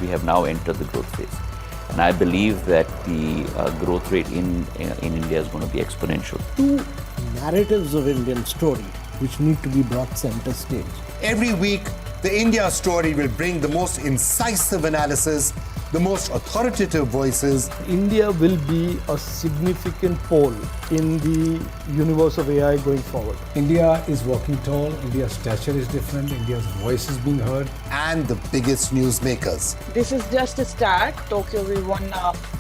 we have now entered the growth phase. And I believe that the growth rate in India is going to be exponential. Two narratives of Indian story which need to be brought center stage. Every week, the India story will bring the most incisive analysis, the most authoritative voices. India will be a significant pole in the universe of AI going forward. India is walking tall, India's stature is different, India's voice is being heard. And the biggest newsmakers. This is just a start. Tokyo, we won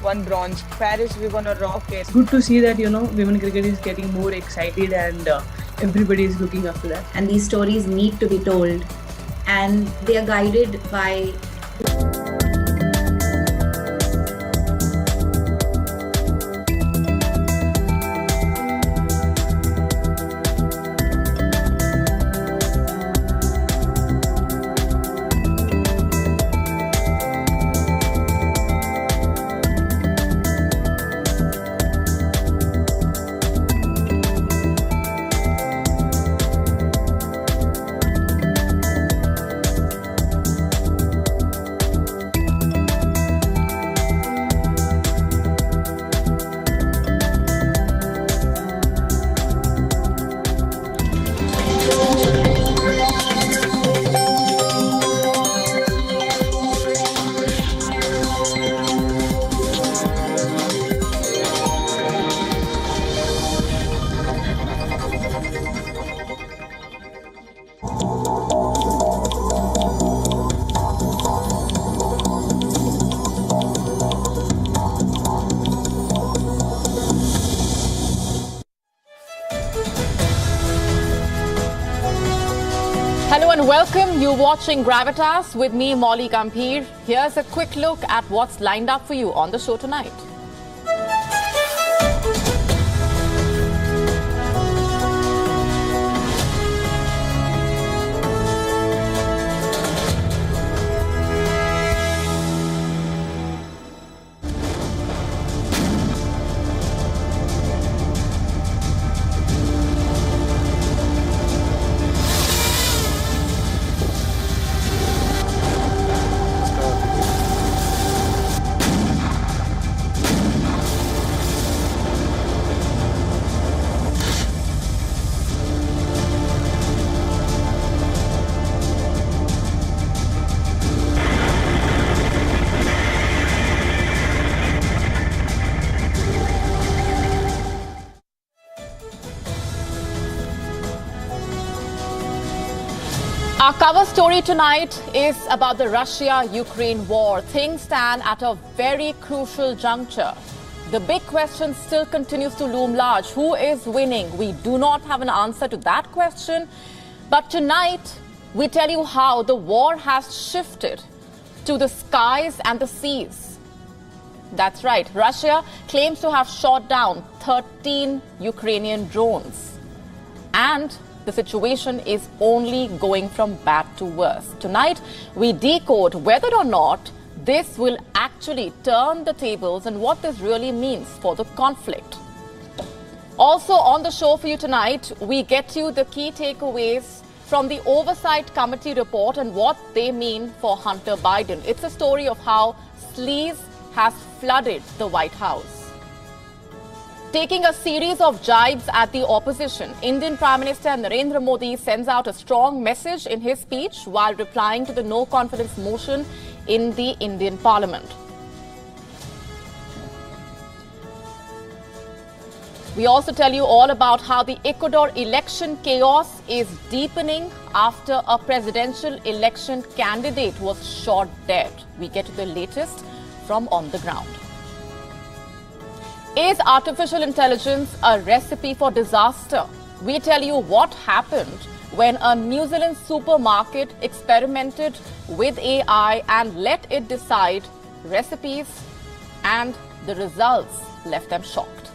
one bronze. Paris, we won a rocket. Good to see that, women cricket is getting more excited and everybody is looking after that. And these stories need to be told, and they are guided by Hello and welcome. You're watching Gravitas with me, Molly Gambhir. Here's a quick look at what's lined up for you on the show tonight. Our cover story tonight is about the Russia-Ukraine war. Things stand at a very crucial juncture. The big question still continues to loom large. Who is winning? We do not have an answer to that question. But tonight, we tell you how the war has shifted to the skies and the seas. That's right. Russia claims to have shot down 13 Ukrainian drones. And the situation is only going from bad to worse. Tonight, we decode whether or not this will actually turn the tables and what this really means for the conflict. Also on the show for you tonight, we get you the key takeaways from the Oversight Committee report and what they mean for Hunter Biden. It's a story of how sleaze has flooded the White House. Taking a series of jibes at the opposition, Indian Prime Minister Narendra Modi sends out a strong message in his speech while replying to the no-confidence motion in the Indian Parliament. We also tell you all about how the Ecuador election chaos is deepening after a presidential election candidate was shot dead. We get to the latest from on the ground. Is artificial intelligence a recipe for disaster? We tell you what happened when a New Zealand supermarket experimented with AI and let it decide recipes, and the results left them shocked.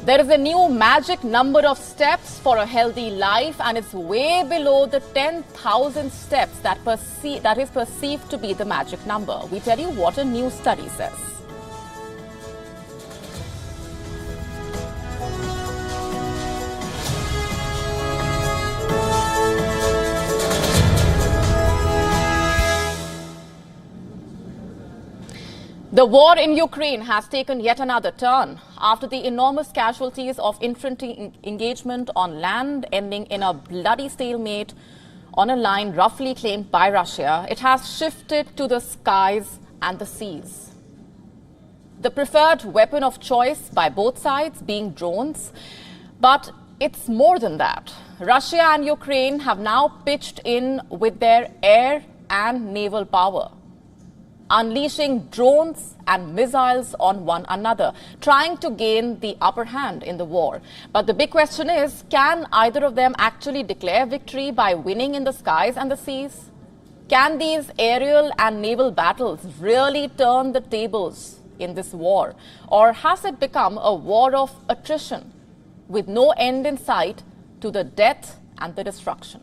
There is a new magic number of steps for a healthy life, and it's way below the 10,000 steps that is perceived to be the magic number. We tell you what a new study says. The war in Ukraine has taken yet another turn after the enormous casualties of infantry engagement on land ending in a bloody stalemate on a line roughly claimed by Russia. It has shifted to the skies and the seas. The preferred weapon of choice by both sides being drones, but it's more than that. Russia and Ukraine have now pitched in with their air and naval power, unleashing drones and missiles on one another, trying to gain the upper hand in the war. But the big question is, can either of them actually declare victory by winning in the skies and the seas? Can these aerial and naval battles really turn the tables in this war? Or has it become a war of attrition with no end in sight to the death and the destruction?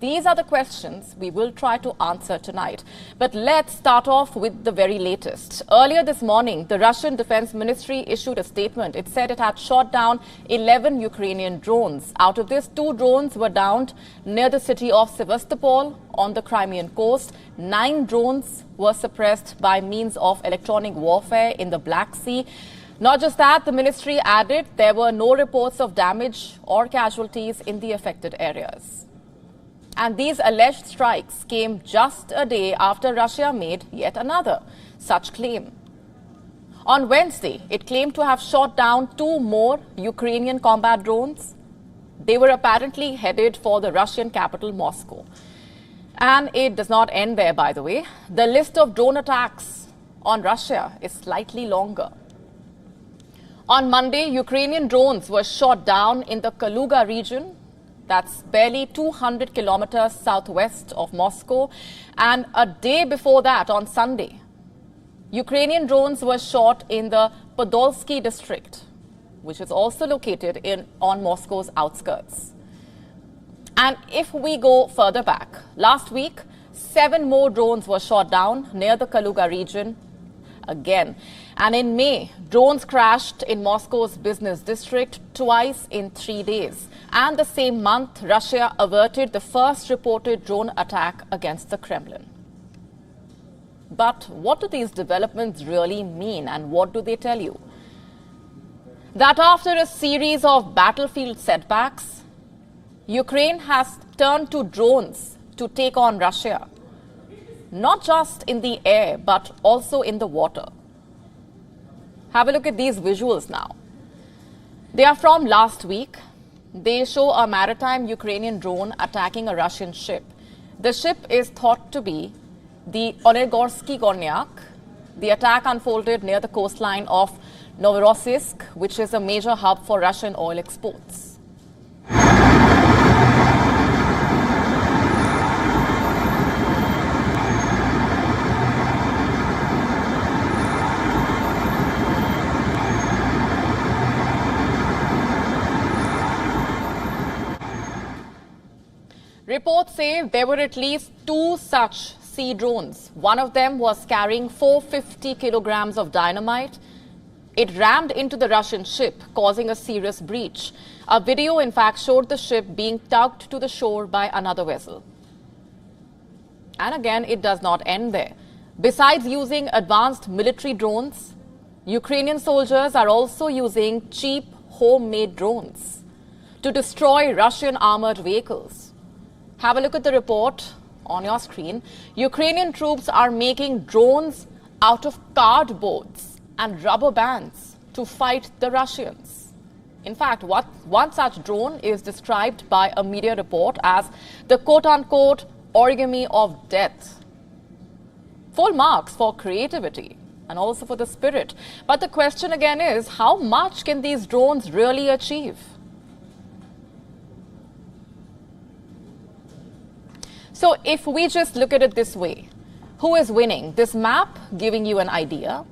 These are the questions we will try to answer tonight. But let's start off with the very latest. Earlier this morning, the Russian Defense Ministry issued a statement. It said it had shot down 11 Ukrainian drones. Out of this, 2 drones were downed near the city of Sevastopol on the Crimean coast. 9 drones were suppressed by means of electronic warfare in the Black Sea. Not just that, the ministry added there were no reports of damage or casualties in the affected areas. And these alleged strikes came just a day after Russia made yet another such claim. On Wednesday, it claimed to have shot down 2 more Ukrainian combat drones. They were apparently headed for the Russian capital, Moscow. And it does not end there, by the way. The list of drone attacks on Russia is slightly longer. On Monday, Ukrainian drones were shot down in the Kaluga region. That's barely 200 kilometers southwest of Moscow. And a day before that, on Sunday, Ukrainian drones were shot in the Podolsky district, which is also located on Moscow's outskirts. And if we go further back, last week, 7 more drones were shot down near the Kaluga region again. And in May, drones crashed in Moscow's business district twice in 3 days. And the same month, Russia averted the first reported drone attack against the Kremlin. But what do these developments really mean, and what do they tell you? That after a series of battlefield setbacks, Ukraine has turned to drones to take on Russia, not just in the air, but also in the water. Have a look at these visuals now. They are from last week. They show a maritime Ukrainian drone attacking a Russian ship. The ship is thought to be the Olegorsky Gornyak. The attack unfolded near the coastline of Novorossiysk, which is a major hub for Russian oil exports. Reports say there were at least 2 such sea drones. One of them was carrying 450 kilograms of dynamite. It rammed into the Russian ship, causing a serious breach. A video, in fact, showed the ship being tugged to the shore by another vessel. And again, it does not end there. Besides using advanced military drones, Ukrainian soldiers are also using cheap homemade drones to destroy Russian armored vehicles. Have a look at the report on your screen. Ukrainian troops are making drones out of cardboards and rubber bands to fight the Russians. In fact, one such drone is described by a media report as the quote-unquote origami of death. Full marks for creativity and also for the spirit. But the question again is, how much can these drones really achieve? So if we just look at it this way, who is winning? This map giving you an idea.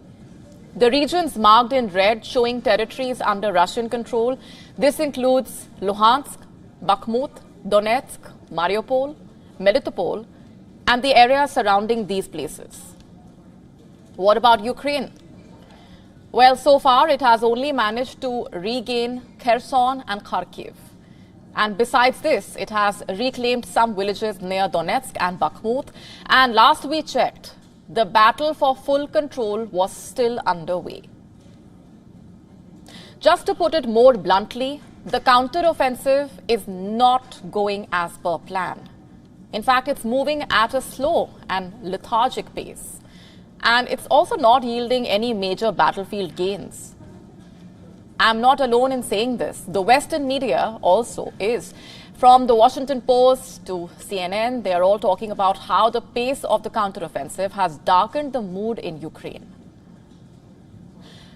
The regions marked in red showing territories under Russian control. This includes Luhansk, Bakhmut, Donetsk, Mariupol, Melitopol, and the areas surrounding these places. What about Ukraine? Well, so far it has only managed to regain Kherson and Kharkiv. And besides this, it has reclaimed some villages near Donetsk and Bakhmut. And last we checked, the battle for full control was still underway. Just to put it more bluntly, the counter-offensive is not going as per plan. In fact, it's moving at a slow and lethargic pace. And it's also not yielding any major battlefield gains. I'm not alone in saying this. The Western media also is. From the Washington Post to CNN, they are all talking about how the pace of the counteroffensive has darkened the mood in Ukraine.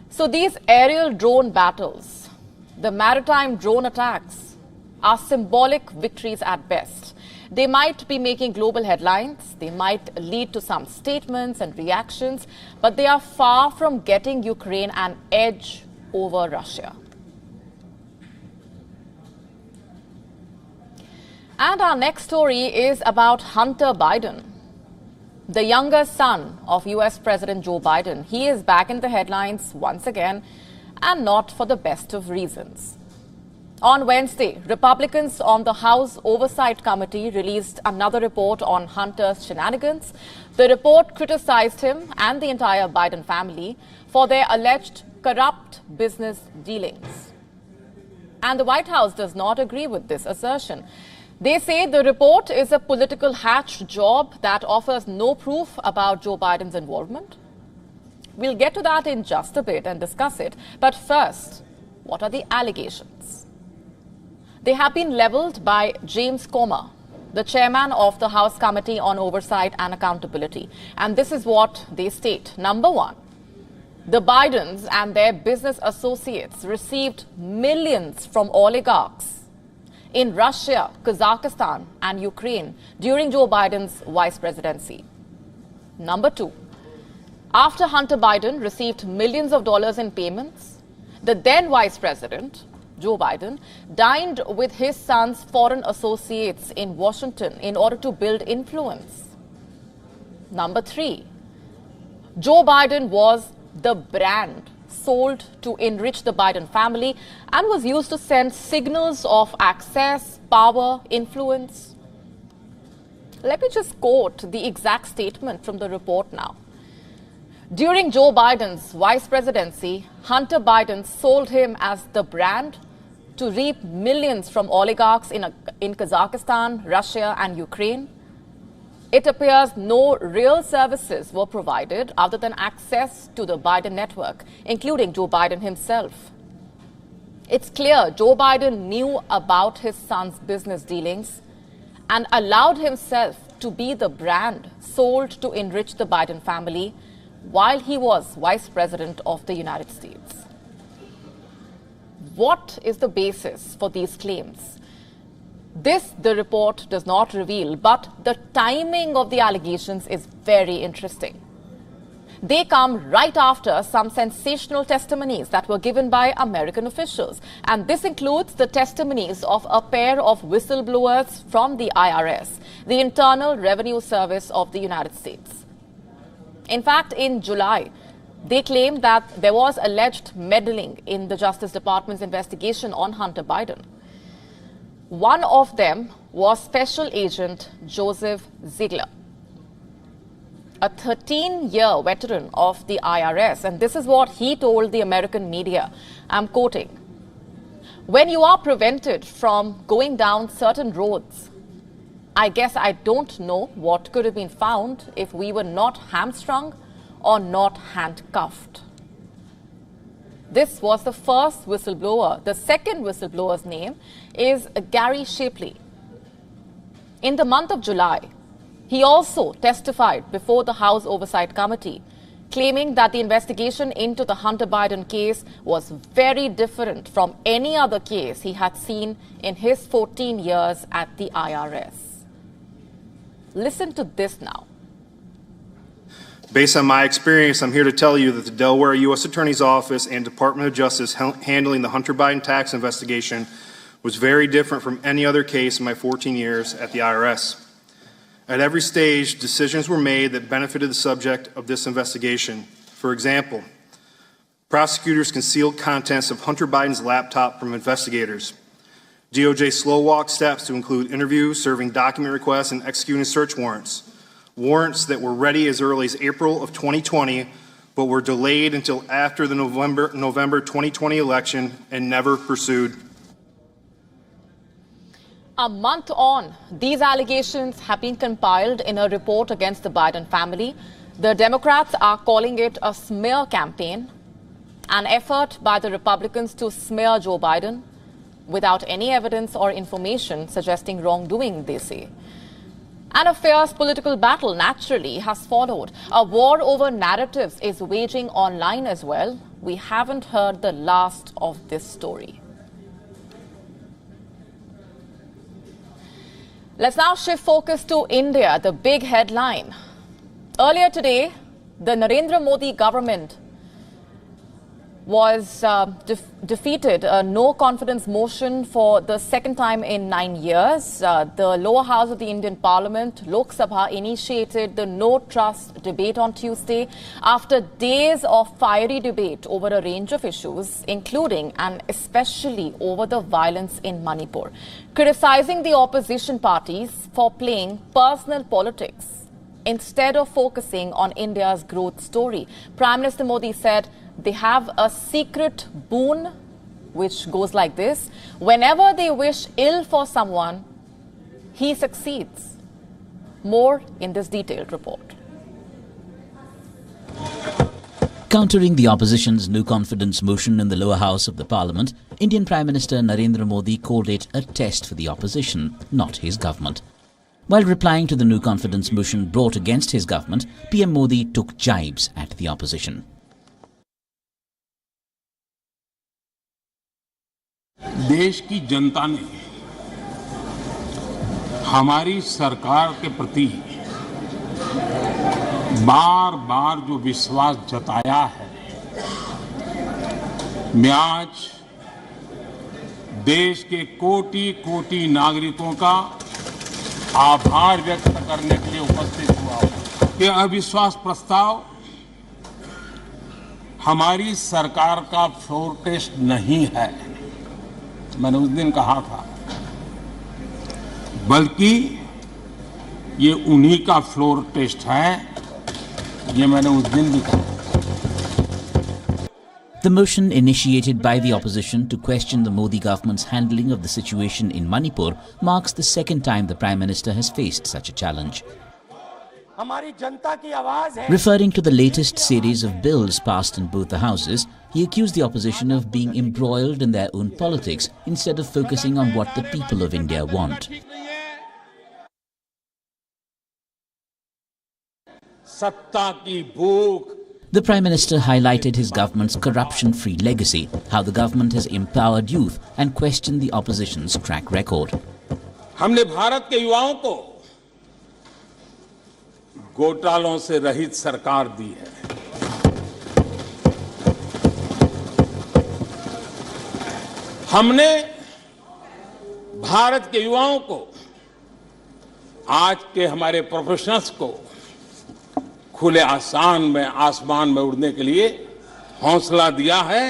So these aerial drone battles, the maritime drone attacks, are symbolic victories at best. They might be making global headlines, they might lead to some statements and reactions, but they are far from getting Ukraine an edge over Russia. And our next story is about Hunter Biden, the younger son of US President Joe Biden. He is back in the headlines once again, and not for the best of reasons. On Wednesday, Republicans on the House Oversight Committee released another report on Hunter's shenanigans. The report criticized him and the entire Biden family for their alleged corrupt business dealings. And the White House does not agree with this assertion. They say the report is a political hatched job that offers no proof about Joe Biden's involvement. We'll get to that in just a bit and discuss it. But first, what are the allegations? They have been leveled by James Comer, the chairman of the House Committee on Oversight and Accountability. And this is what they state. Number one, the Bidens and their business associates received millions from oligarchs in Russia, Kazakhstan and Ukraine during Joe Biden's vice presidency. Number two, after Hunter Biden received millions of dollars in payments, the then vice president, Joe Biden, dined with his son's foreign associates in Washington in order to build influence. Number three, Joe Biden was the brand sold to enrich the Biden family and was used to send signals of access, power, influence. Let me just quote the exact statement from the report now. During Joe Biden's vice presidency, Hunter Biden sold him as the brand to reap millions from oligarchs in Kazakhstan, Russia and Ukraine. It appears no real services were provided other than access to the Biden network, including Joe Biden himself. It's clear Joe Biden knew about his son's business dealings and allowed himself to be the brand sold to enrich the Biden family while he was Vice President of the United States. What is the basis for these claims? This, the report does not reveal, but the timing of the allegations is very interesting. They come right after some sensational testimonies that were given by American officials. And this includes the testimonies of a pair of whistleblowers from the IRS, the Internal Revenue Service of the United States. In fact, in July, they claimed that there was alleged meddling in the Justice Department's investigation on Hunter Biden. One of them was Special Agent Joseph Ziegler, a 13-year veteran of the IRS. And this is what he told the American media. I'm quoting, "When you are prevented from going down certain roads, I guess I don't know what could have been found if we were not hamstrung or not handcuffed." This was the first whistleblower. The second whistleblower's name is Gary Shapley. In the month of July, he also testified before the House Oversight Committee, claiming that the investigation into the Hunter Biden case was very different from any other case he had seen in his 14 years at the IRS. Listen to this now. Based on my experience, I'm here to tell you that the Delaware U.S. Attorney's Office and Department of Justice handling the Hunter Biden tax investigation was very different from any other case in my 14 years at the IRS. At every stage, decisions were made that benefited the subject of this investigation. For example, prosecutors concealed contents of Hunter Biden's laptop from investigators. DOJ slow-walked steps to include interviews, serving document requests, and executing search warrants. warrants that were ready as early as April of 2020, but were delayed until after the November 2020 election and never pursued. A month on, these allegations have been compiled in a report against the Biden family. The Democrats are calling it a smear campaign, an effort by the Republicans to smear Joe Biden without any evidence or information suggesting wrongdoing, they say. And a fierce political battle naturally has followed. A war over narratives is waging online as well. We haven't heard the last of this story. Let's now shift focus to India, the big headline. Earlier today, the Narendra Modi government was defeated a no-confidence motion for the second time in 9 years. The lower house of the Indian Parliament, Lok Sabha, initiated the no-trust debate on Tuesday after days of fiery debate over a range of issues, including and especially over the violence in Manipur, criticizing the opposition parties for playing personal politics instead of focusing on India's growth story. Prime Minister Modi said they have a secret boon, which goes like this: whenever they wish ill for someone, he succeeds. More in this detailed report. Countering the opposition's no confidence motion in the lower house of the parliament, Indian Prime Minister Narendra Modi called it a test for the opposition, not his government. While replying to the no confidence motion brought against his government, PM Modi took jibes at the opposition. देश की जनता ने हमारी सरकार के प्रति बार बार जो विश्वास जताया है, मैं आज देश के कोटि-कोटि नागरिकों का आभार व्यक्त करने के लिए उपस्थित हुआ हूं। ये अविश्वास प्रस्ताव हमारी सरकार का फ्लोर टेस्ट नहीं है, मैंने उस दिन कहा था, बल्कि ये उन्हीं का फ्लोर टेस्ट है, ये मैंने उस दिन भी कहा। The motion initiated by the opposition to question the Modi government's handling of the situation in Manipur marks the second time the Prime Minister has faced such a challenge. Referring to the latest series of bills passed in both the houses, he accused the opposition of being embroiled in their own politics instead of focusing on what the people of India want. The Prime Minister highlighted his government's corruption-free legacy, how the government has empowered youth, and questioned the opposition's track record. हमने भारत के युवाओं को घोटालों से रहित सरकार दी है। हमने भारत के युवाओं को, आज के हमारे प्रोफेशनल्स को खुले आसमान में उड़ने के लिए हौसला दिया है,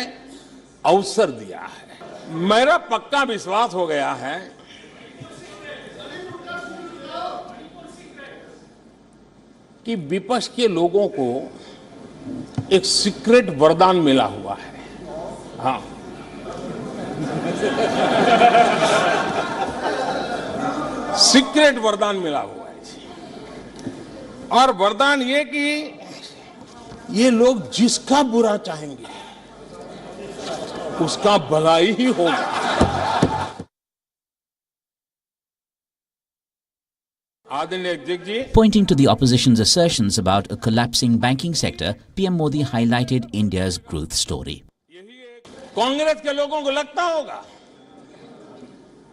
अवसर दिया है। मेरा पक्का विश्वास हो गया है कि विपक्ष के लोगों को एक सीक्रेट वरदान मिला हुआ है। हाँ, सीक्रेट वरदान मिला हुआ है, और वरदान ये कि ये लोग जिसका बुरा चाहेंगे उसका भलाई ही होगा। Pointing to the opposition's assertions about a collapsing banking sector, PM Modi highlighted India's growth story. Congress के लोगों को लगता होगा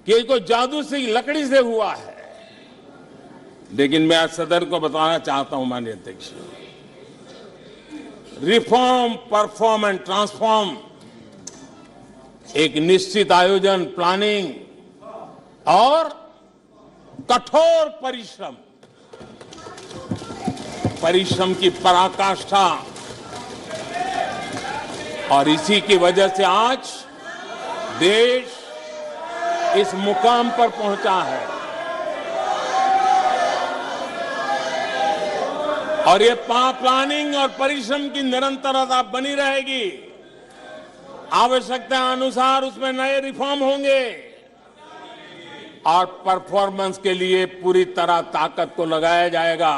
कि ये कोई जादू से लकड़ी से हुआ है, लेकिन मैं आज सदन को बताना चाहता हूं, माननीय अध्यक्ष, रिफॉर्म, परफॉर्म एंड ट्रांसफॉर्म, एक निश्चित आयोजन, प्लानिंग और कठोर परिश्रम की पराकाष्ठा, और इसी की वजह से आज देश इस मुकाम पर पहुंचा है। और ये प्लानिंग और परिश्रम की निरंतरता बनी रहेगी। आवश्यकता अनुसार उसमें नए रिफॉर्म होंगे और परफॉर्मेंस के लिए पूरी तरह ताकत को लगाया जाएगा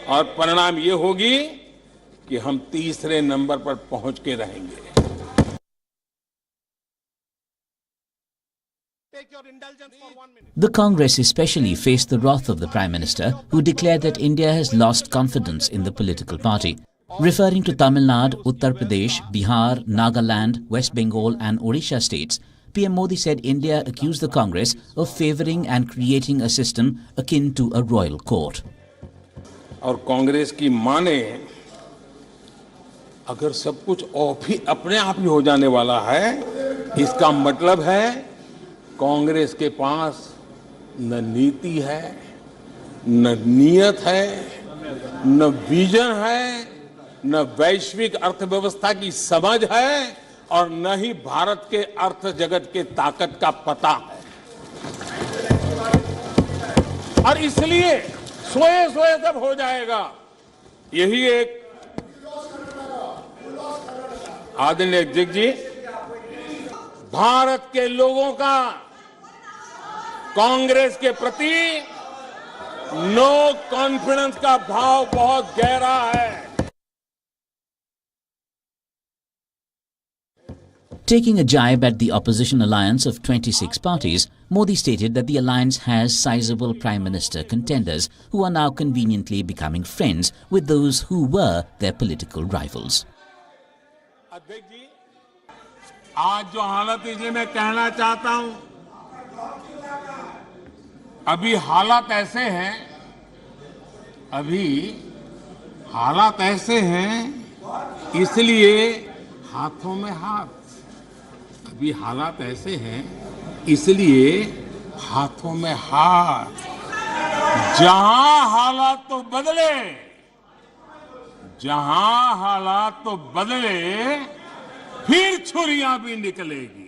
और परिणाम ये होगी कि हम तीसरे नंबर पर पहुंच के रहेंगे। The Congress especially faced the wrath of the Prime Minister, who declared that India has lost confidence in the political party. Referring to Tamil Nadu, Uttar Pradesh, Bihar, Nagaland, West Bengal and Odisha states, PM Modi said India accused the Congress of favouring and creating a system akin to a royal court. और कांग्रेस की माने अगर सब कुछ अपने आप ही हो जाने वाला है, इसका मतलब है कांग्रेस के पास न नीति है, न नीयत है, न विजन है, न वैश्विक अर्थव्यवस्था की समझ है और न ही भारत के अर्थ जगत के ताकत का पता है। और इसलिए सोए सोए सब हो जाएगा, यही एक आदरणीय अध्यक्ष जी, भारत के लोगों का कांग्रेस के प्रति नो कॉन्फिडेंस का भाव बहुत गहरा है। Taking a jibe at the opposition alliance of 26 parties, Modi stated that the alliance has sizable Prime Minister contenders who are now conveniently becoming friends with those who were their political rivals. अध्यक्ष जी, आज जो हालत इसलिए मैं कहना चाहता हूं, अभी हालात ऐसे हैं इसलिए हाथों में हाथ, अभी हालात ऐसे हैं इसलिए हाथों में हाथ। जहां हालात तो बदले फिर छुरियां भी निकलेगी।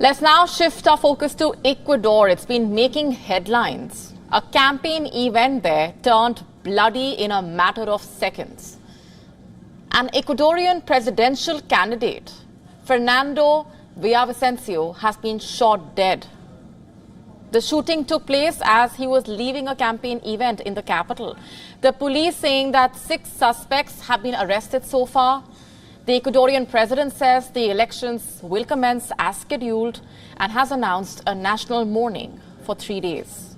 Let's now shift our focus to Ecuador. It's been making headlines. A campaign event there turned bloody in a matter of seconds. An Ecuadorian presidential candidate, Fernando Villavicencio, has been shot dead. The shooting took place as he was leaving a campaign event in the capital. The police saying that 6 suspects have been arrested so far. The Ecuadorian president says the elections will commence as scheduled and has announced a national mourning for 3 days.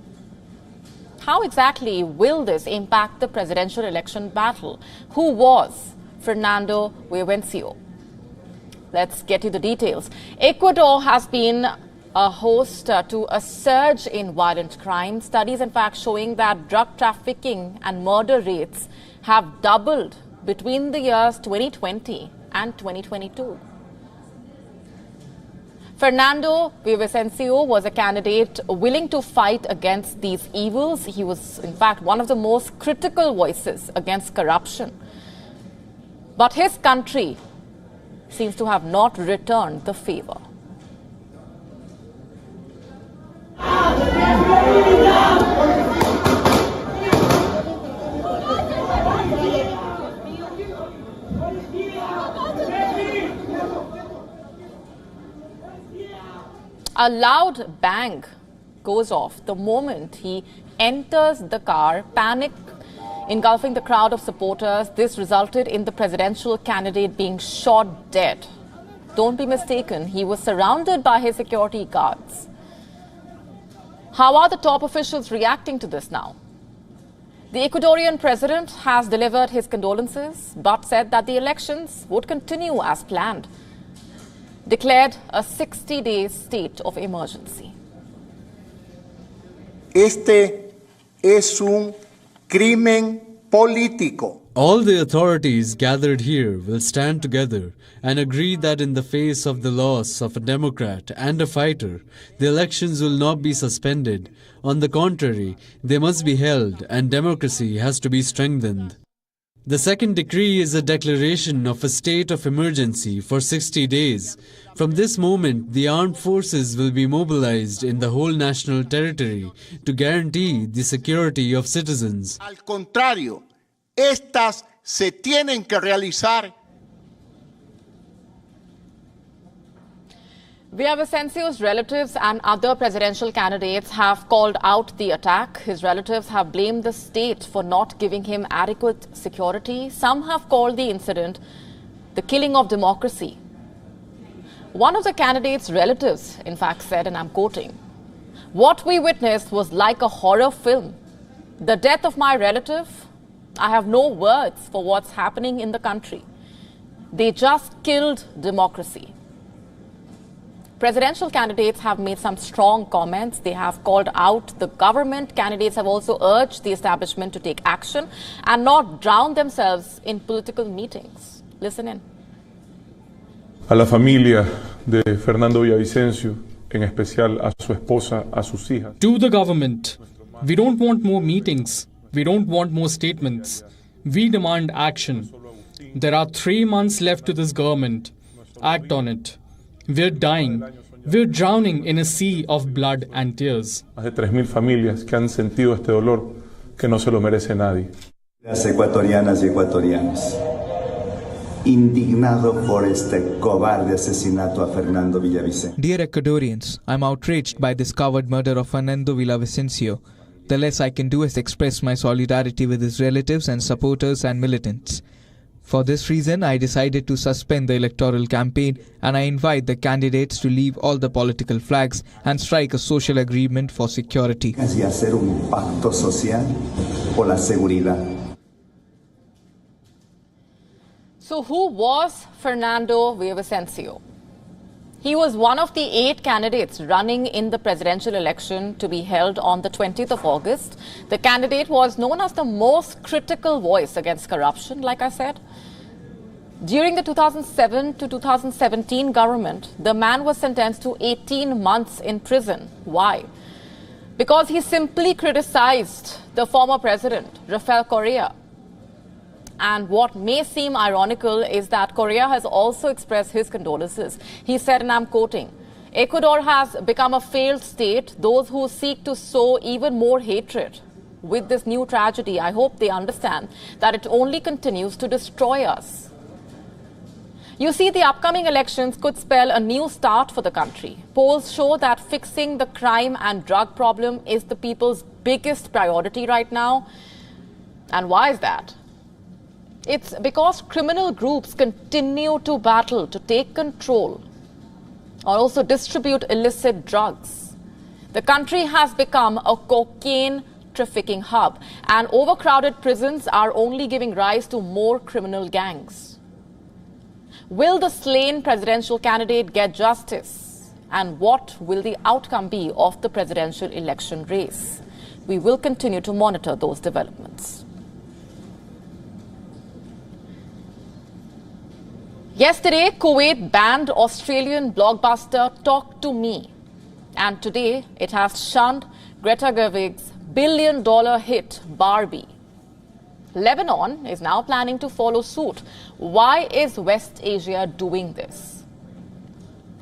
How exactly will this impact the presidential election battle? Who was Fernando Villavicencio? Let's get you the details. Ecuador has been a host to a surge in violent crime. Studies, in fact, showing that drug trafficking and murder rates have doubled between the years 2020 and 2022. Fernando Villavicencio was a candidate willing to fight against these evils. He was, in fact, one of the most critical voices against corruption. But his country seems to have not returned the favor. A loud bang goes off the moment he enters the car, panic engulfing the crowd of supporters. This resulted in the presidential candidate being shot dead. Don't be mistaken, he was surrounded by his security guards. How are the top officials reacting to this now? The Ecuadorian president has delivered his condolences but said that the elections would continue as planned. Declared a 60-day state of emergency. Este es un crimen político. All the authorities gathered here will stand together and agree that in the face of the loss of a Democrat and a fighter, the elections will not be suspended. On the contrary, they must be held and democracy has to be strengthened. The second decree is a declaration of a state of emergency for 60 days. From this moment, the armed forces will be mobilized in the whole national territory to guarantee the security of citizens. Al contrario, estas se tienen que realizar. Villavicencio's relatives and other presidential candidates have called out the attack. His relatives have blamed the state for not giving him adequate security. Some have called the incident the killing of democracy. One of the candidates' relatives, in fact, said, and I'm quoting, "What we witnessed was like a horror film. The death of my relative, I have no words for what's happening in the country. They just killed democracy." Presidential candidates have made some strong comments. They have called out the government. Candidates have also urged the establishment to take action and not drown themselves in political meetings. Listen in. A la familia de Fernando Villavicencio, en especial a su esposa, a sus hijas. To the government, we don't want more meetings. We don't want more statements. We demand action. There are 3 months left to this government. Act on it. We're dying. We're drowning in a sea of blood and tears. Más de 3,000 familias que han sentido este dolor que no se lo merece nadie. Las ecuatorianas y ecuatorianos, indignado por este cobarde asesinato a Fernando Villavicencio. Dear Ecuadorians, I'm outraged by this coward murder of Fernando Villavicencio. The less I can do is express my solidarity with his relatives and supporters and militants. For this reason, I decided to suspend the electoral campaign, and I invite the candidates to leave all the political flags and strike a social agreement for security. Y hacer un pacto social por la seguridad. So who was Fernando Villavicencio? He was one of the 8 candidates running in the presidential election to be held on the 20th of August. The candidate was known as the most critical voice against corruption, like I said. During the 2007 to 2017 government, the man was sentenced to 18 months in prison. Why? Because he simply criticized the former president, Rafael Correa. And what may seem ironical is that Correa has also expressed his condolences. He said, and I'm quoting, "Ecuador has become a failed state. Those who seek to sow even more hatred with this new tragedy, I hope they understand that it only continues to destroy us." You see, the upcoming elections could spell a new start for the country. Polls show that fixing the crime and drug problem is the people's biggest priority right now. And why is that? It's because criminal groups continue to battle to take control or also distribute illicit drugs. The country has become a cocaine trafficking hub, and overcrowded prisons are only giving rise to more criminal gangs. Will the slain presidential candidate get justice? And what will the outcome be of the presidential election race? We will continue to monitor those developments. Yesterday, Kuwait banned Australian blockbuster Talk to Me. And today, it has shunned Greta Gerwig's billion-dollar hit Barbie. Lebanon is now planning to follow suit. Why is West Asia doing this?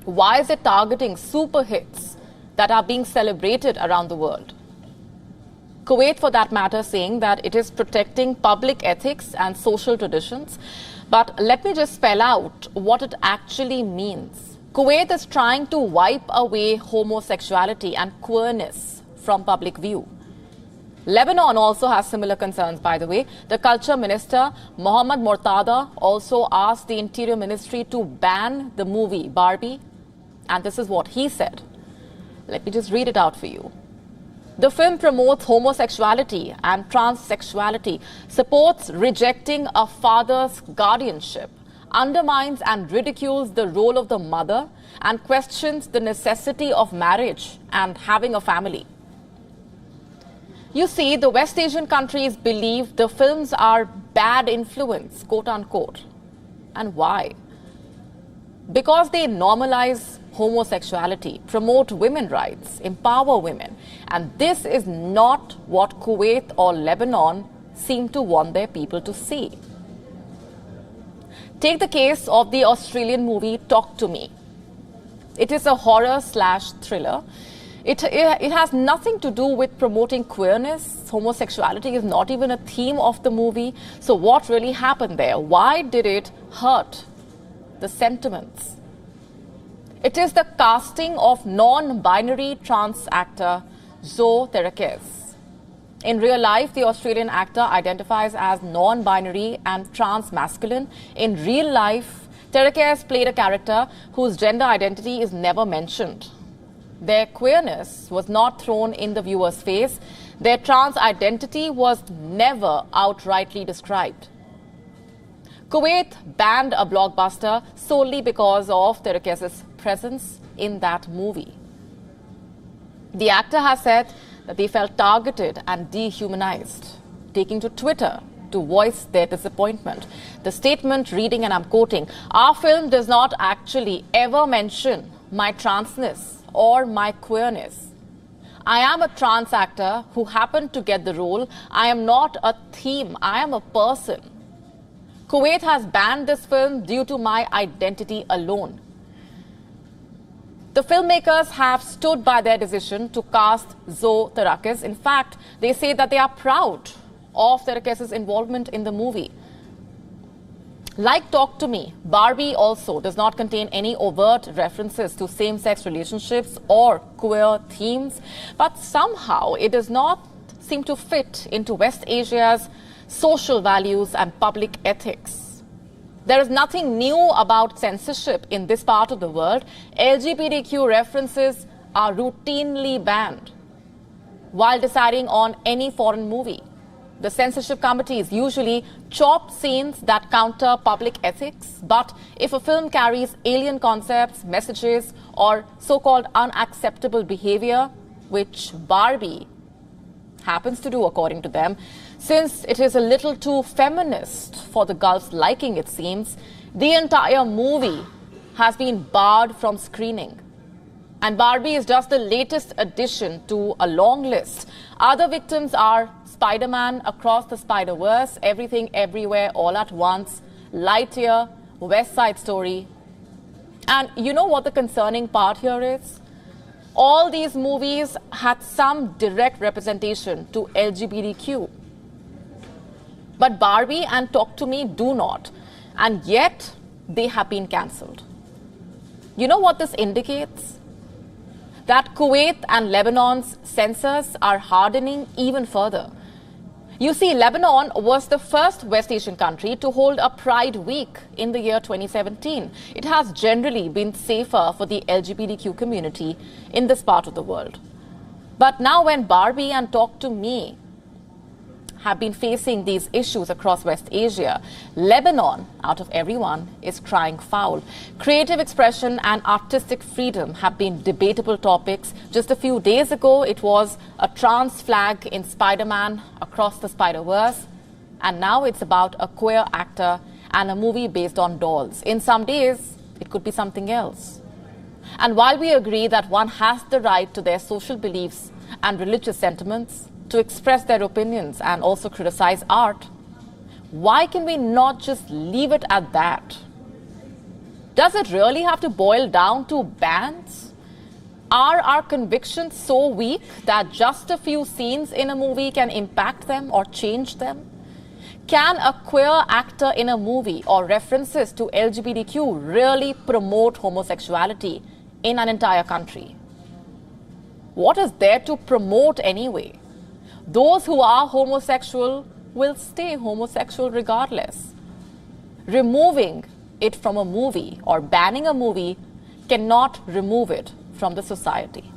Why is it targeting super hits that are being celebrated around the world? Kuwait, for that matter, saying that it is protecting public ethics and social traditions. But let me just spell out what it actually means. Kuwait is trying to wipe away homosexuality and queerness from public view. Lebanon also has similar concerns, by the way. The culture minister, Mohammad Mortada, also asked the interior ministry to ban the movie Barbie. And this is what he said. Let me just read it out for you. The film promotes homosexuality and transsexuality, supports rejecting a father's guardianship, undermines and ridicules the role of the mother, and questions the necessity of marriage and having a family. You see, the West Asian countries believe the films are bad influence, quote unquote. And why? Because they normalize homosexuality, promote women's rights, empower women. And this is not what Kuwait or Lebanon seem to want their people to see. Take the case of the Australian movie Talk to Me. It is a horror/thriller. It has nothing to do with promoting queerness. Homosexuality is not even a theme of the movie. So what really happened there? Why did it hurt the sentiments? It is the casting of non-binary trans actor Zoe Terakes. In real life, the Australian actor identifies as non-binary and trans-masculine. In real life, Terakes played a character whose gender identity is never mentioned. Their queerness was not thrown in the viewer's face. Their trans identity was never outrightly described. Kuwait banned a blockbuster solely because of Terakes' presence in that movie. The actor has said that they felt targeted and dehumanized, taking to Twitter to voice their disappointment. The statement reading, and I'm quoting, "Our film does not actually ever mention my transness or my queerness. I am a trans actor who happened to get the role. I am not a theme. I am a person. Kuwait has banned this film due to my identity alone." The filmmakers have stood by their decision to cast Zoe Terakes. In fact, they say that they are proud of Terakes' involvement in the movie. Like Talk to Me, Barbie also does not contain any overt references to same-sex relationships or queer themes, but somehow it does not seem to fit into West Asia's social values and public ethics. There is nothing new about censorship in this part of the world. LGBTQ references are routinely banned while deciding on any foreign movie. The censorship committees usually chop scenes that counter public ethics, but if a film carries alien concepts, messages, or so-called unacceptable behavior, which Barbie happens to do according to them, since it is a little too feminist for the Gulf's liking, it seems, the entire movie has been barred from screening. And Barbie is just the latest addition to a long list. Other victims are Spider-Man, Across the Spider-Verse, Everything Everywhere All at Once, Lightyear, West Side Story. And you know what the concerning part here is? All these movies had some direct representation to LGBTQ. But Barbie and Talk to Me do not. And yet, they have been cancelled. You know what this indicates? That Kuwait and Lebanon's censors are hardening even further. You see, Lebanon was the first West Asian country to hold a Pride Week in the year 2017. It has generally been safer for the LGBTQ community in this part of the world. But now when Barbie and Talk to Me have been facing these issues across West Asia, Lebanon, out of everyone, is crying foul. Creative expression and artistic freedom have been debatable topics. Just a few days ago, it was a trans flag in Spider-Man, Across the Spider-Verse, and now it's about a queer actor and a movie based on dolls. In some days, it could be something else. And while we agree that one has the right to their social beliefs and religious sentiments, to express their opinions and also criticize art, why can we not just leave it at that? Does it really have to boil down to bans? Are our convictions so weak that just a few scenes in a movie can impact them or change them? Can a queer actor in a movie or references to LGBTQ really promote homosexuality in an entire country? What is there to promote anyway? Those who are homosexual will stay homosexual regardless. Removing it from a movie or banning a movie cannot remove it from the society.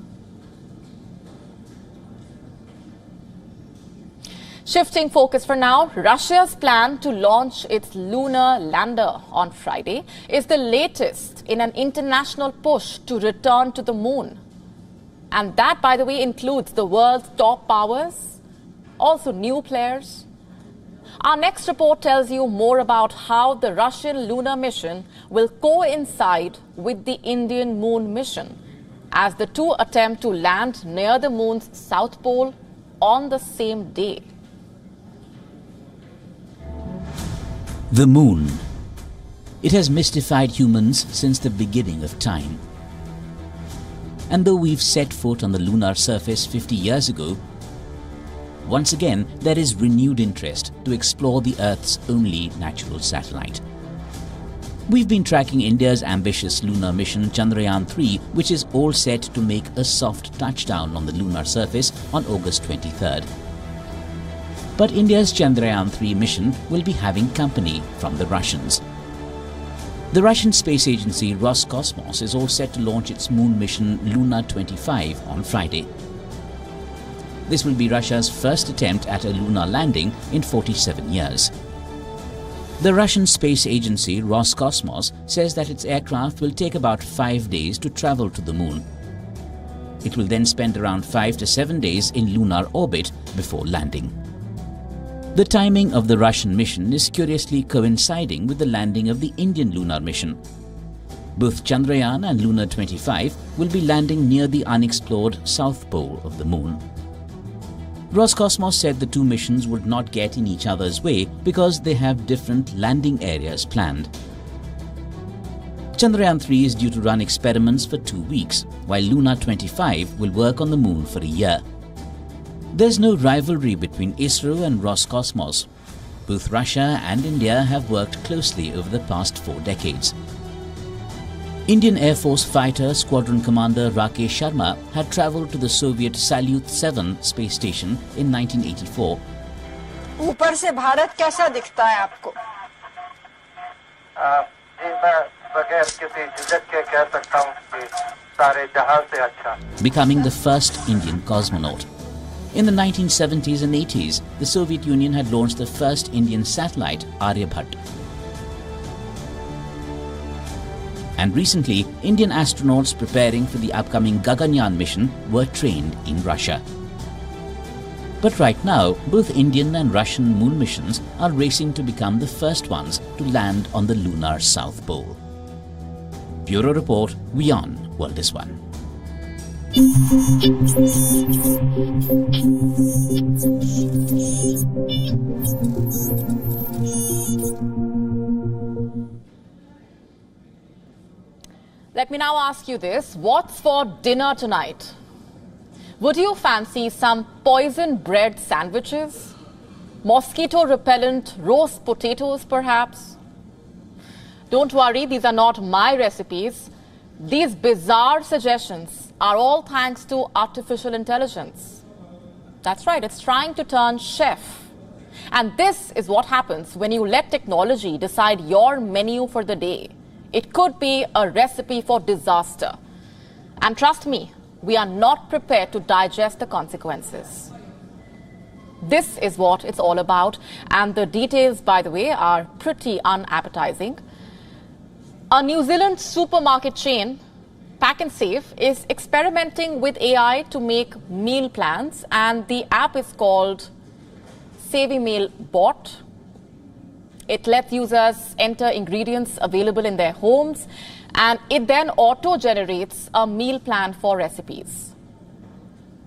Shifting focus for now, Russia's plan to launch its lunar lander on Friday is the latest in an international push to return to the moon. And that, by the way, includes the world's top powers, also new players. Our next report tells you more about how the Russian lunar mission will coincide with the Indian moon mission, as the two attempt to land near the moon's south pole on the same day. The moon. It has mystified humans since the beginning of time. And though we've set foot on the lunar surface 50 years ago, once again there is renewed interest to explore the Earth's only natural satellite. We've been tracking India's ambitious lunar mission Chandrayaan-3, which is all set to make a soft touchdown on the lunar surface on August 23rd. But India's Chandrayaan-3 mission will be having company from the Russians. The Russian space agency Roscosmos is all set to launch its moon mission Luna 25 on Friday. This will be Russia's first attempt at a lunar landing in 47 years. The Russian space agency Roscosmos says that its aircraft will take about 5 days to travel to the moon. It will then spend around 5 to 7 days in lunar orbit before landing. The timing of the Russian mission is curiously coinciding with the landing of the Indian lunar mission. Both Chandrayaan and Luna 25 will be landing near the unexplored south pole of the moon. Roscosmos said the two missions would not get in each other's way because they have different landing areas planned. Chandrayaan-3 is due to run experiments for 2 weeks, while Luna 25 will work on the moon for a year. There's no rivalry between ISRO and Roscosmos. Both Russia and India have worked closely over the past 4 decades. Indian Air Force fighter Squadron Commander Rakesh Sharma had travelled to the Soviet Salyut 7 space station in 1984. ऊपर से भारत कैसा दिखता है आपको? मैं बगैर किसी झिझक के कह सकता हूँ कि सारे जहां से अच्छा. Becoming the first Indian cosmonaut. In the 1970s and 80s, the Soviet Union had launched the first Indian satellite, Aryabhat. And recently, Indian astronauts preparing for the upcoming Gaganyaan mission were trained in Russia. But right now, both Indian and Russian moon missions are racing to become the first ones to land on the lunar South Pole. Bureau Report, WION World is One. Let me now ask you this. What's for dinner tonight? Would you fancy some poison bread sandwiches? Mosquito repellent roast potatoes, perhaps? Don't worry, these are not my recipes. These bizarre suggestions are all thanks to artificial intelligence. That's right, it's trying to turn chef. And this is what happens when you let technology decide your menu for the day. It could be a recipe for disaster. And trust me, we are not prepared to digest the consequences. This is what it's all about. And the details, by the way, are pretty unappetizing. A New Zealand supermarket chain, Pack and Save, is experimenting with AI to make meal plans. And the app is called Savvy Meal Bot. It lets users enter ingredients available in their homes, and it then auto-generates a meal plan for recipes.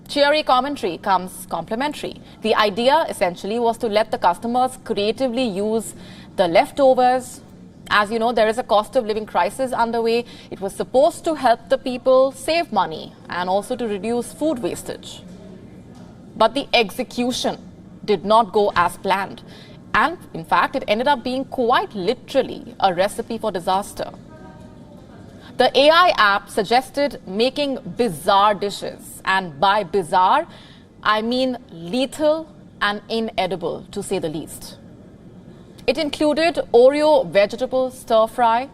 Cheery commentary comes complimentary. The idea essentially was to let the customers creatively use the leftovers. As you know, there is a cost of living crisis underway. It was supposed to help the people save money and also to reduce food wastage. But the execution did not go as planned. And in fact, it ended up being quite literally a recipe for disaster. The AI app suggested making bizarre dishes. And by bizarre, I mean lethal and inedible, to say the least. It included Oreo vegetable stir-fry,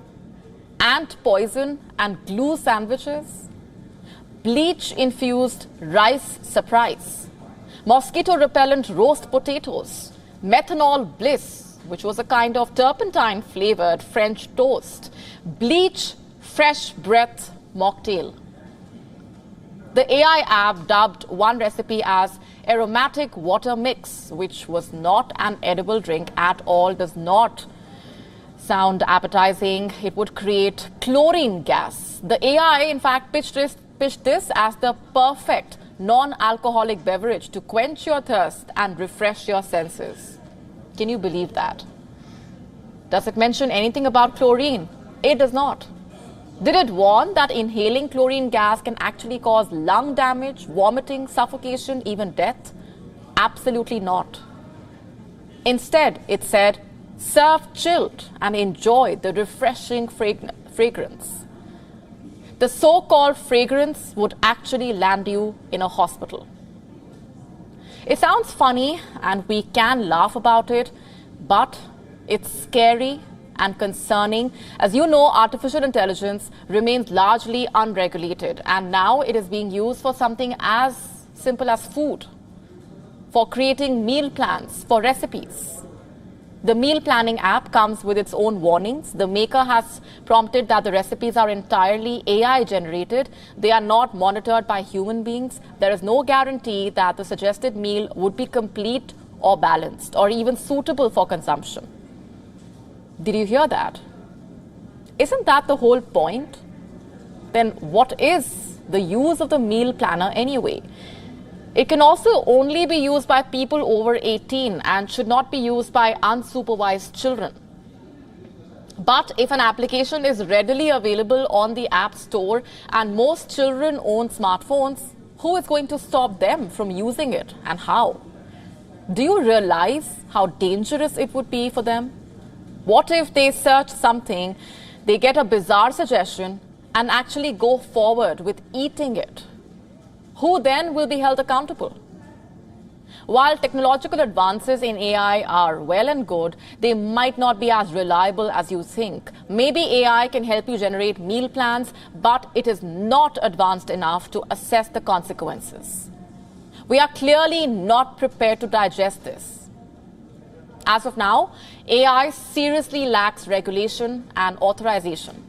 ant poison and glue sandwiches, bleach-infused rice surprise, mosquito-repellent roast potatoes, methanol bliss, which was a kind of turpentine-flavored French toast, bleach fresh breath mocktail. The AI app dubbed one recipe as aromatic water mix, which was not an edible drink at all, does not sound appetizing. It would create chlorine gas. The AI, in fact, pitched this as the perfect non-alcoholic beverage to quench your thirst and refresh your senses. Can you believe that? Does it mention anything about chlorine? It does not. Did it warn that inhaling chlorine gas can actually cause lung damage, vomiting, suffocation, even death? Absolutely not. Instead, it said, serve chilled and enjoy the refreshing fragrance. The so-called fragrance would actually land you in a hospital. It sounds funny and we can laugh about it, but it's scary and concerning. As you know, artificial intelligence remains largely unregulated, and now it is being used for something as simple as food, for creating meal plans, for recipes. The meal planning app comes with its own warnings. The maker has prompted that the recipes are entirely AI generated. They are not monitored by human beings. There is no guarantee that the suggested meal would be complete or balanced or even suitable for consumption. Did you hear that? Isn't that the whole point? Then what is the use of the meal planner anyway? It can also only be used by people over 18 and should not be used by unsupervised children. But if an application is readily available on the App Store and most children own smartphones, who is going to stop them from using it and how? Do you realize how dangerous it would be for them? What if they search something, they get a bizarre suggestion and actually go forward with eating it? Who then will be held accountable? While technological advances in AI are well and good, they might not be as reliable as you think. Maybe AI can help you generate meal plans, but it is not advanced enough to assess the consequences. We are clearly not prepared to digest this. As of now, AI seriously lacks regulation and authorization.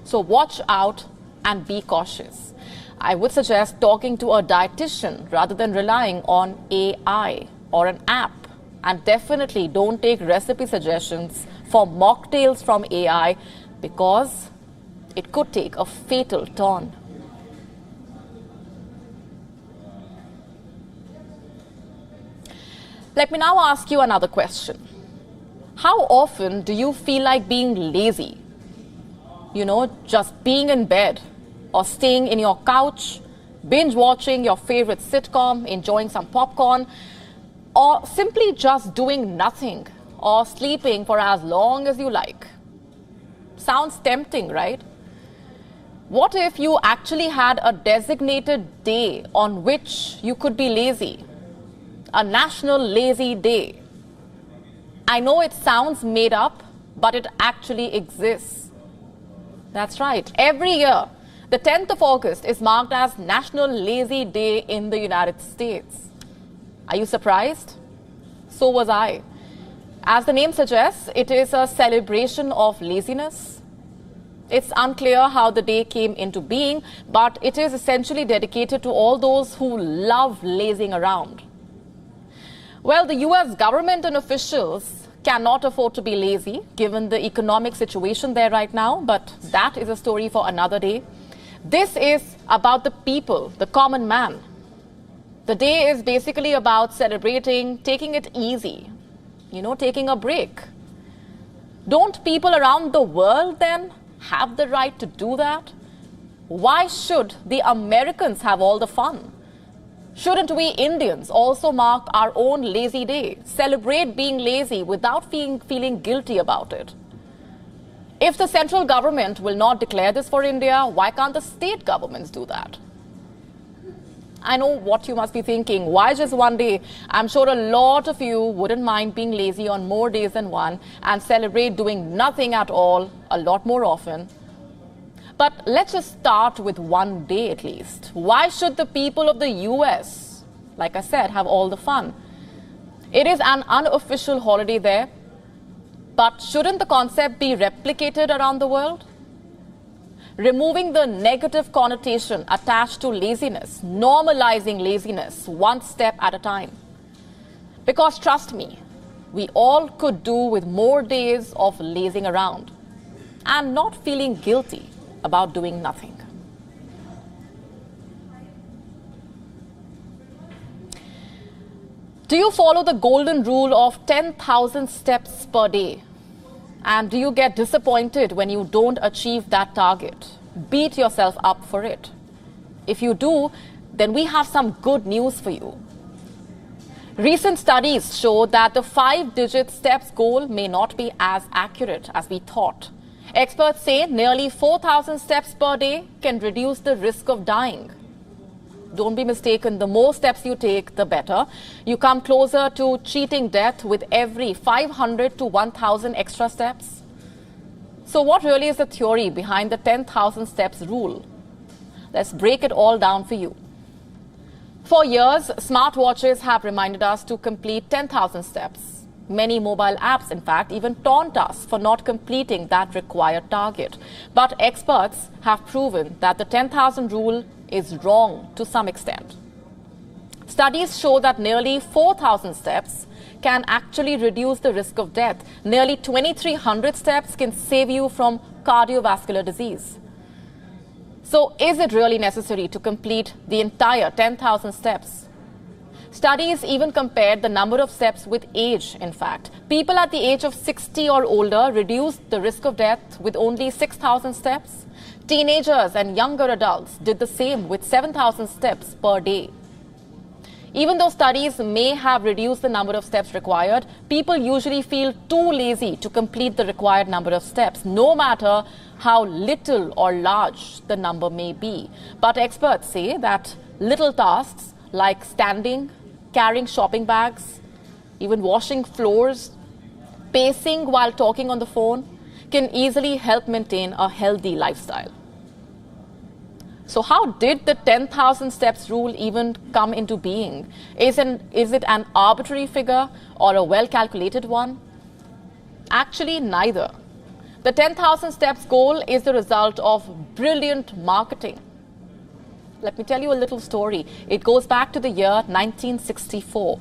So watch out and be cautious. I would suggest talking to a dietitian rather than relying on AI or an app. And definitely don't take recipe suggestions for mocktails from AI because it could take a fatal turn. Let me now ask you another question. How often do you feel like being lazy? You know, just being in bed or staying in your couch, binge watching your favorite sitcom, enjoying some popcorn, or simply just doing nothing or sleeping for as long as you like? Sounds tempting, right? What if you actually had a designated day on which you could be lazy? A national lazy day. I know it sounds made up, but it actually exists. That's right. Every year, the 10th of August is marked as National Lazy Day in the United States. Are you surprised? So was I. As the name suggests, it is a celebration of laziness. It's unclear how the day came into being, but it is essentially dedicated to all those who love lazing around. Well, the US government and officials cannot afford to be lazy given the economic situation there right now, but that is a story for another day. This is about the people, the common man. The day is basically about celebrating, taking it easy, taking a break. Don't people around the world then have the right to do that? Why should the Americans have all the fun? Shouldn't we Indians also mark our own lazy day, celebrate being lazy without feeling guilty about it? If the central government will not declare this for India, why can't the state governments do that? I know what you must be thinking. Why just one day? I'm sure a lot of you wouldn't mind being lazy on more days than one and celebrate doing nothing at all a lot more often. But let's just start with one day at least. Why should the people of the US, like I said, have all the fun? It is an unofficial holiday there, but shouldn't the concept be replicated around the world? Removing the negative connotation attached to laziness, normalizing laziness one step at a time. Because trust me, we all could do with more days of lazing around and not feeling guilty about doing nothing. Do you follow the golden rule of 10,000 steps per day? And do you get disappointed when you don't achieve that target? Beat yourself up for it. If you do, then we have some good news for you. Recent studies show that the 5-digit steps goal may not be as accurate as we thought. Experts say nearly 4,000 steps per day can reduce the risk of dying. Don't be mistaken, the more steps you take, the better. You come closer to cheating death with every 500 to 1,000 extra steps. So what really is the theory behind the 10,000 steps rule? Let's break it all down for you. For years, smartwatches have reminded us to complete 10,000 steps. Many mobile apps, in fact, even taunt us for not completing that required target. But experts have proven that the 10,000 rule is wrong to some extent. Studies show that nearly 4,000 steps can actually reduce the risk of death. Nearly 2,300 steps can save you from cardiovascular disease. So is it really necessary to complete the entire 10,000 steps? Studies even compared the number of steps with age, in fact. People at the age of 60 or older reduced the risk of death with only 6,000 steps. Teenagers and younger adults did the same with 7,000 steps per day. Even though studies may have reduced the number of steps required, people usually feel too lazy to complete the required number of steps, no matter how little or large the number may be. But experts say that little tasks like standing, carrying shopping bags, even washing floors, pacing while talking on the phone can easily help maintain a healthy lifestyle. So how did the 10,000 steps rule even come into being? Is it an arbitrary figure or a well-calculated one? Actually, neither. The 10,000 steps goal is the result of brilliant marketing. Let me tell you a little story. It goes back to the year 1964.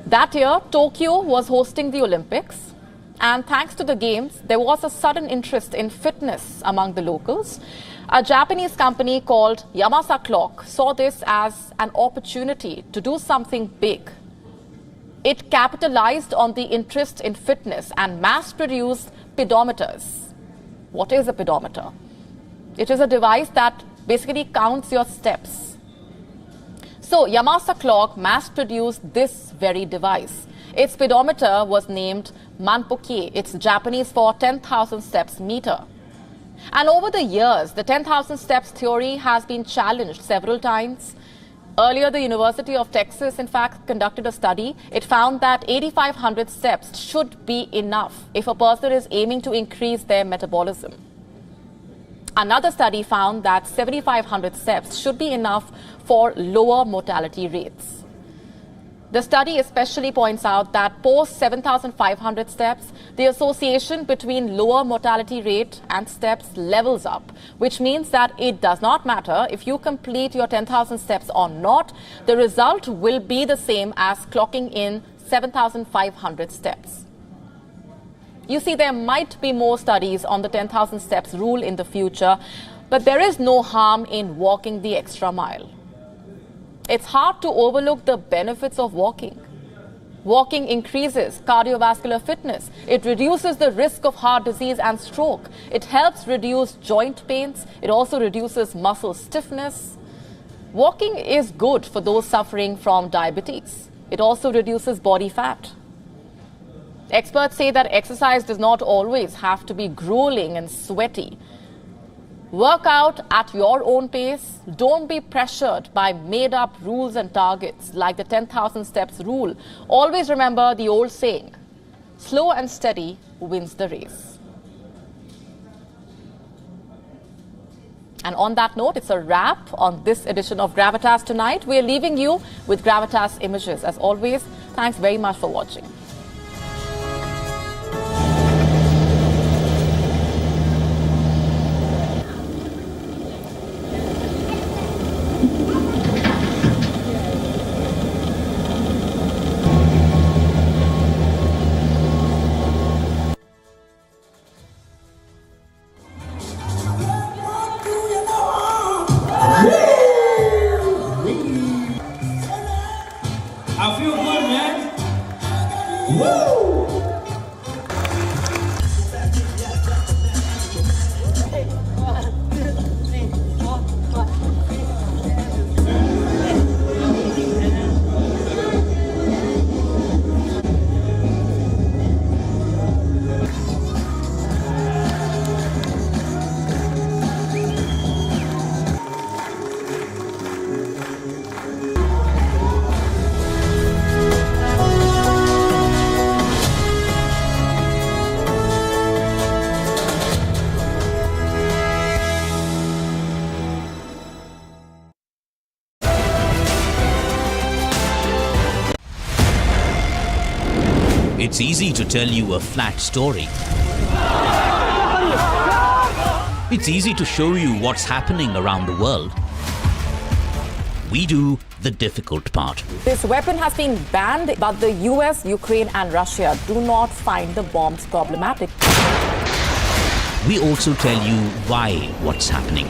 That year, Tokyo was hosting the Olympics. And thanks to the games, there was a sudden interest in fitness among the locals. A Japanese company called Yamasa Clock saw this as an opportunity to do something big. It capitalized on the interest in fitness and mass-produced pedometers. What is a pedometer? It is a device that basically counts your steps. So Yamasa Clock mass-produced this very device. Its pedometer was named Manpoke. It's Japanese for 10,000 steps meter. And over the years, the 10,000 steps theory has been challenged several times. Earlier, the University of Texas, in fact, conducted a study. It found that 8,500 steps should be enough if a person is aiming to increase their metabolism. Another study found that 7,500 steps should be enough for lower mortality rates. The study especially points out that post 7,500 steps, the association between lower mortality rate and steps levels up, which means that it does not matter if you complete your 10,000 steps or not, the result will be the same as clocking in 7,500 steps. You see, there might be more studies on the 10,000 steps rule in the future, but there is no harm in walking the extra mile. It's hard to overlook the benefits of walking. Walking increases cardiovascular fitness. It reduces the risk of heart disease and stroke. It helps reduce joint pains. It also reduces muscle stiffness. Walking is good for those suffering from diabetes. It also reduces body fat. Experts say that exercise does not always have to be grueling and sweaty. Work out at your own pace. Don't be pressured by made-up rules and targets like the 10,000 steps rule. Always remember the old saying, slow and steady wins the race. And on that note, it's a wrap on this edition of Gravitas tonight. We're leaving you with Gravitas images. As always, thanks very much for watching. I feel good, man. Woo! It's easy to tell you a flat story. It's easy to show you what's happening around the world. We do the difficult part. This weapon has been banned, but the US, Ukraine and Russia do not find the bombs problematic. We also tell you why what's happening.